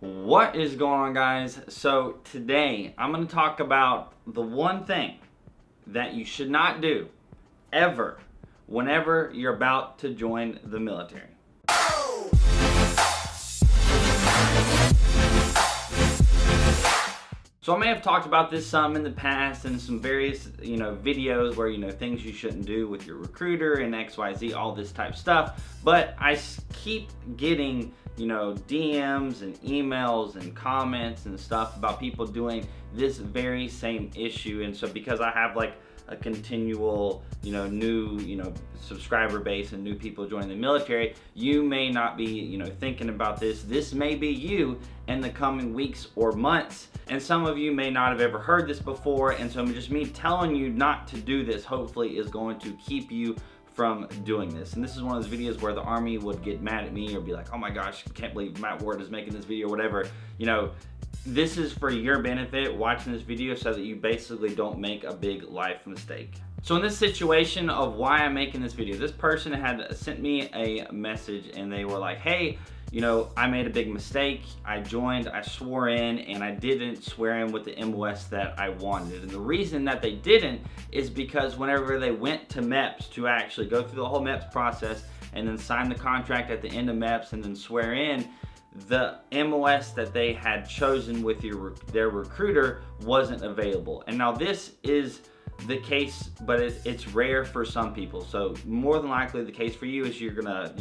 What is going on, guys? So today I'm going to talk about the one thing that you should not do ever whenever you're about to join the military. So I may have talked about this some in the past in some various, videos where, things you shouldn't do with your recruiter and XYZ, all this type of stuff. But I keep getting, DMs and emails and comments and stuff about people doing this very same issue. And so because I have like a continual, new, subscriber base and new people joining the military, you may not be, thinking about this. This may be you in the coming weeks or months. And some of you may not have ever heard this before. And so just me telling you not to do this, hopefully is going to keep you from doing this. And this is one of those videos where the Army would get mad at me or be like, oh my gosh, I can't believe Matt Ward is making this video or whatever. This is for your benefit, watching this video, so that you basically don't make a big life mistake. So in this situation of why I'm making this video, this person had sent me a message and they were like, hey, I made a big mistake. I joined, I swore in, and I didn't swear in with the MOS that I wanted. And the reason that they didn't is because whenever they went to MEPs to actually go through the whole MEPs process and then sign the contract at the end of MEPs and then swear in, the MOS that they had chosen with their recruiter wasn't available. And now this is the case, but it's rare for some people. So more than likely the case for you is you're gonna,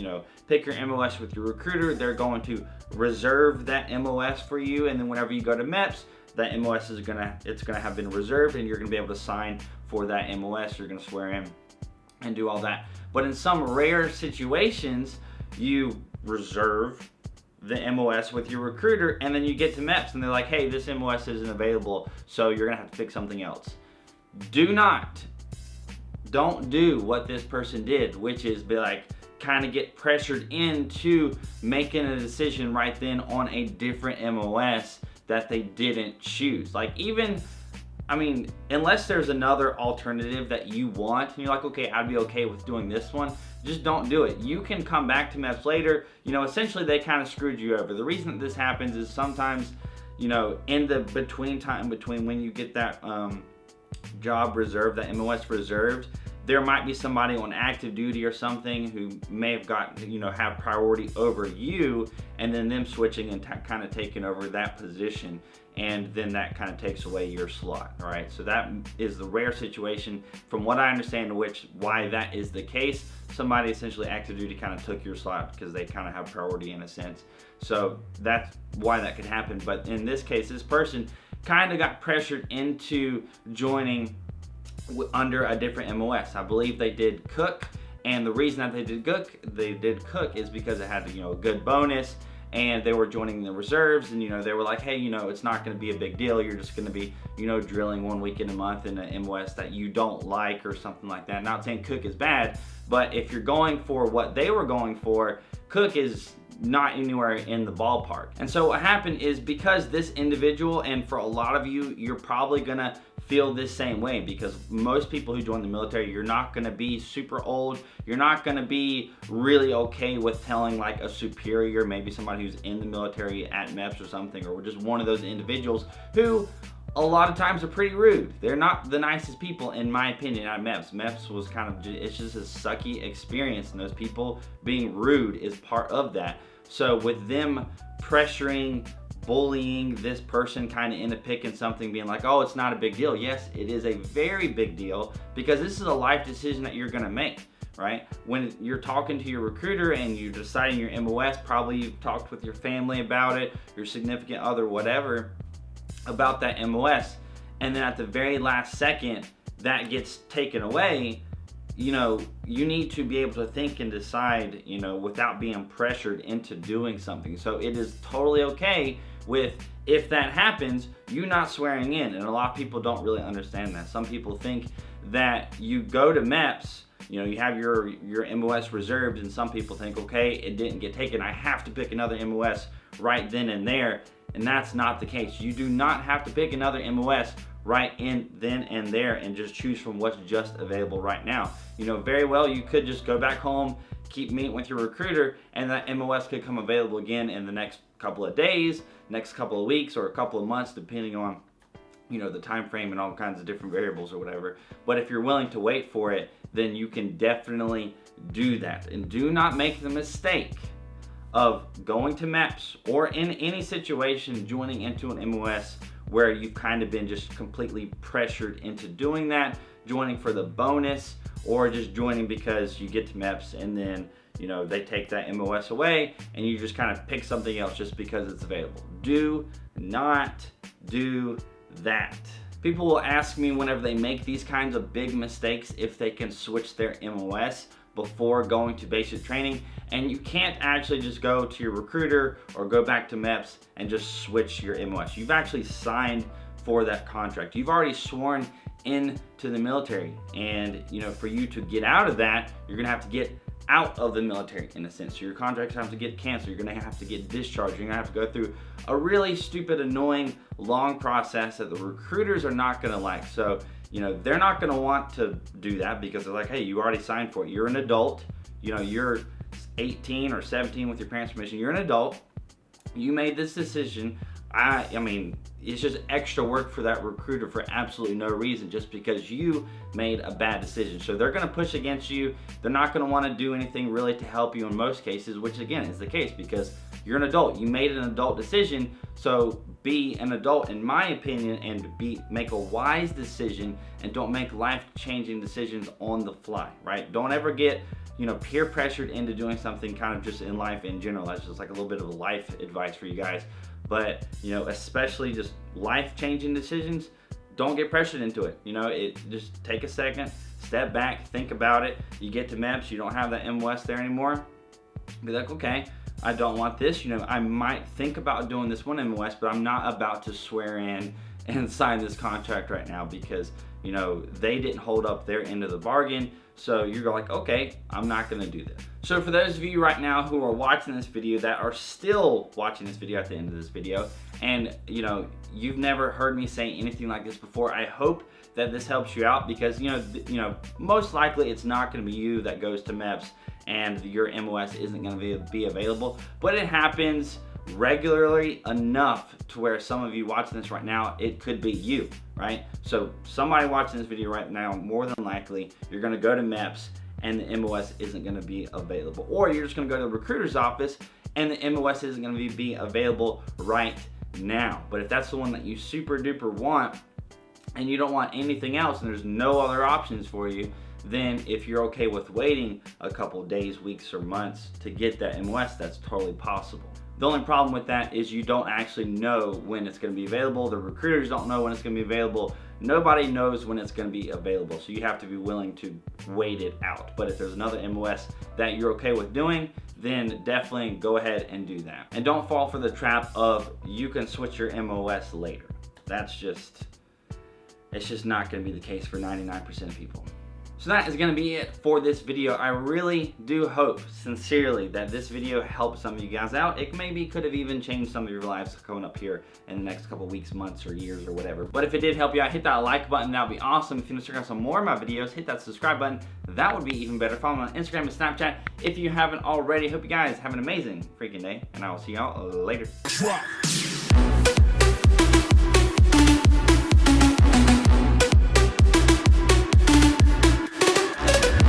pick your MOS with your recruiter. They're going to reserve that MOS for you, and then whenever you go to MEPs, that MOS is gonna have been reserved, and you're gonna be able to sign for that MOS. You're gonna swear in and do all that. But in some rare situations, you reserve the MOS with your recruiter, and then you get to MEPs and they're like, hey, this MOS isn't available, so you're gonna have to pick something else. Don't do what this person did, which is be like, kind of get pressured into making a decision right then on a different MOS that they didn't choose. Like, unless there's another alternative that you want and you're like, okay, I'd be okay with doing this one, just don't do it. You can come back to MEPs later. Essentially they kind of screwed you over. The reason that this happens is sometimes, in the between when you get that job reserved, that MOS reserved, there might be somebody on active duty or something who may have got, have priority over you, and then them switching and kind of taking over that position, and then that kind of takes away your slot. All right, so that is the rare situation from what I understand, why that is the case. Somebody essentially active duty kind of took your slot because they kind of have priority in a sense. So that's why that could happen. But in this case, this person kind of got pressured into joining under a different MOS. I believe they did cook, and the reason that they did cook is because it had a good bonus, and they were joining the reserves, and they were like, hey, it's not going to be a big deal. You're just going to be drilling 1 week in a month in an MOS that you don't like or something like that. Not saying cook is bad, but if you're going for what they were going for, cook is not anywhere in the ballpark. And so what happened is, because this individual, and for a lot of you, you're probably gonna feel this same way, because most people who join the military, you're not gonna be super old. You're not gonna be really okay with telling like a superior, maybe somebody who's in the military at MEPs or something, or just one of those individuals who a lot of times are pretty rude. They're not the nicest people, in my opinion, at MEPs. MEPs was it's just a sucky experience, and those people being rude is part of that. So with them pressuring, bullying this person kind of into picking something, being like, oh, it's not a big deal. Yes, it is a very big deal, because this is a life decision that you're gonna make, right? When you're talking to your recruiter and you're deciding your MOS, probably you've talked with your family about it, your significant other, whatever, about that MOS, and then at the very last second that gets taken away, you need to be able to think and decide, without being pressured into doing something. So it is totally okay with, if that happens, you not swearing in. And a lot of people don't really understand that. Some people think that you go to MEPs, you have your MOS reserved, and some people think, okay, it didn't get taken, I have to pick another MOS right then and there. And that's not the case. You do not have to pick another MOS right in then and there and just choose from what's just available right now. Very well, you could just go back home, keep meeting with your recruiter, and that MOS could come available again in the next couple of days, next couple of weeks, or a couple of months, depending on, you know, the time frame and all kinds of different variables or whatever. But if you're willing to wait for it, then you can definitely do that. And do not make the mistake of going to MEPs or in any situation joining into an MOS where you've kind of been just completely pressured into doing that, joining for the bonus, or just joining because you get to MEPs and then, you know, they take that MOS away and you just kind of pick something else just because it's available. Do not do that. People will ask me whenever they make these kinds of big mistakes if they can switch their MOS before going to basic training, and you can't actually just go to your recruiter or go back to MEPs and just switch your MOS. You've actually signed for that contract. You've already sworn into the military, and you know, for you to get out of that, you're gonna have to get out of the military in a sense. So your contracts have to get canceled, you're gonna have to get discharged, you're gonna have to go through a really stupid, annoying, long process that the recruiters are not gonna like. So, you know, they're not gonna want to do that because they're like, hey, you already signed for it. You're an adult, you know, you're 18 or 17 with your parents' permission, you're an adult, you made this decision. I mean, it's just extra work for that recruiter for absolutely no reason, just because you made a bad decision. So they're gonna push against you. They're not gonna wanna do anything really to help you in most cases, which again is the case because you're an adult. You made an adult decision, so be an adult in my opinion and make a wise decision, and don't make life-changing decisions on the fly, right? Don't ever get, you know, peer pressured into doing something kind of just in life in general. That's just like a little bit of a life advice for you guys. But, you know, especially just life-changing decisions, don't get pressured into it. You know, just take a second, step back, think about it. You get to MEPS, you don't have that MOS there anymore. Be like, okay, I don't want this. You know, I might think about doing this one MOS, but I'm not about to swear in and sign this contract right now because, you know, they didn't hold up their end of the bargain. So you're like, okay, I'm not gonna do this. So for those of you right now who are watching this video, that are still watching this video at the end of this video, and you know, you've never heard me say anything like this before, I hope that this helps you out because, you know, most likely it's not gonna be you that goes to MEPS and your MOS isn't gonna be available, but it happens regularly enough to where some of you watching this right now, it could be you, right? So somebody watching this video right now, more than likely, you're gonna go to MEPS and the MOS isn't gonna be available. Or you're just gonna go to the recruiter's office and the MOS isn't gonna be available right now. But if that's the one that you super duper want and you don't want anything else and there's no other options for you, then if you're okay with waiting a couple days, weeks, or months to get that MOS, that's totally possible. The only problem with that is you don't actually know when it's going to be available. The recruiters don't know when it's going to be available. Nobody knows when it's going to be available. So you have to be willing to wait it out. But if there's another MOS that you're okay with doing, then definitely go ahead and do that. And don't fall for the trap of you can switch your MOS later. It's just not going to be the case for 99% of people. So that is going to be it for this video. I really do hope, sincerely, that this video helped some of you guys out. It maybe could have even changed some of your lives coming up here in the next couple weeks, months, or years, or whatever. But if it did help you out, hit that like button. That would be awesome. If you want to check out some more of my videos, hit that subscribe button. That would be even better. Follow me on Instagram and Snapchat if you haven't already. Hope you guys have an amazing freaking day, and I will see y'all later.